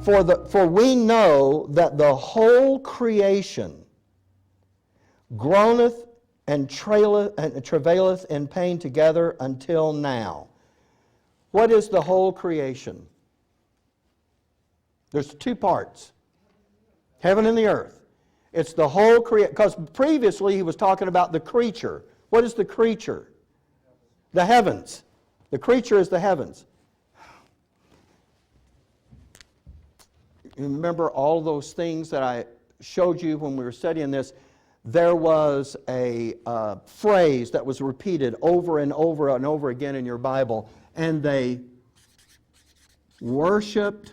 For we know that the whole creation groaneth and travaileth in pain together until now. What is the whole creation? There's two parts. Heaven and the earth. It's the whole creation. Because previously he was talking about the creature. What is the creature? The heavens. The creature is the heavens. You remember all those things that I showed you when we were studying this? There was a phrase that was repeated over and over and over again in your Bible, and they worshiped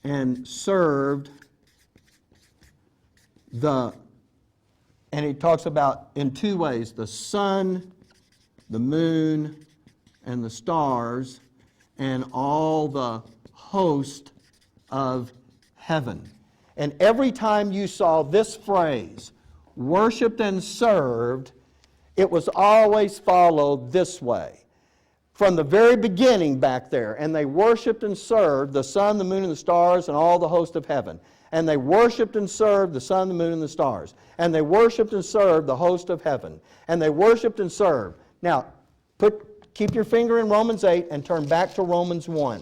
and served and he talks about in two ways, the sun, the moon, and the stars, and all the host of heaven. And every time you saw this phrase, worshiped and served, it was always followed this way. From the very beginning back there, and they worshiped and served the sun, the moon, and the stars, and all the host of heaven. And they worshiped and served the sun, the moon, and the stars. And they worshiped and served the host of heaven. And they worshiped and served. Now, keep your finger in Romans 8 and turn back to Romans 1.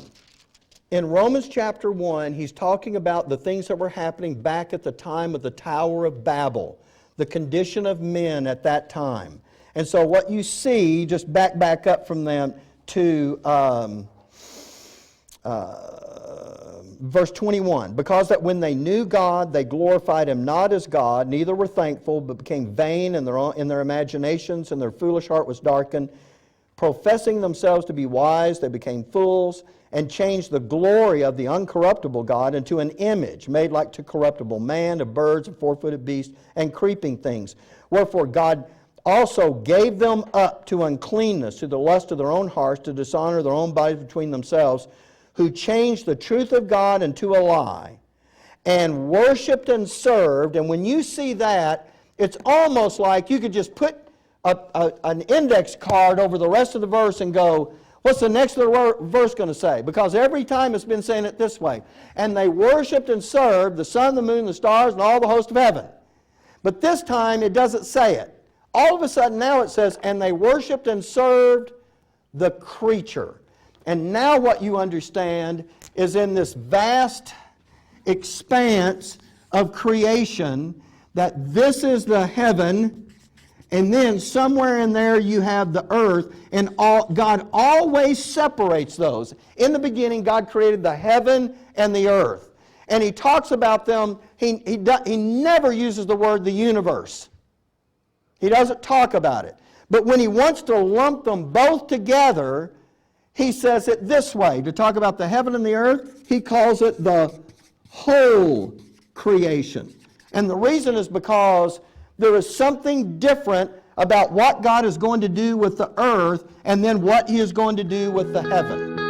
In Romans chapter 1, he's talking about the things that were happening back at the time of the Tower of Babel, the condition of men at that time. And so what you see, just back up from them to verse 21. Because that when they knew God, they glorified Him not as God, neither were thankful, but became vain in their imaginations, and their foolish heart was darkened. Professing themselves to be wise, they became fools, and changed the glory of the uncorruptible God into an image made like to corruptible man, of birds, of four-footed beasts, and creeping things. Wherefore God also gave them up to uncleanness, to the lust of their own hearts, to dishonor their own bodies between themselves, who changed the truth of God into a lie, and worshipped and served. And when you see that, it's almost like you could just put an index card over the rest of the verse and go, what's the next verse going to say? Because every time it's been saying it this way. And they worshipped and served the sun, the moon, the stars, and all the host of heaven. But this time it doesn't say it. All of a sudden now it says, and they worshipped and served the creature. And now what you understand is in this vast expanse of creation that this is the heaven, and then somewhere in there you have the earth, and God always separates those. In the beginning, God created the heaven and the earth. And He talks about them, He never uses the word the universe. He doesn't talk about it. But when He wants to lump them both together, He says it this way. To talk about the heaven and the earth, He calls it the whole creation. And the reason is because there is something different about what God is going to do with the earth and then what He is going to do with the heaven.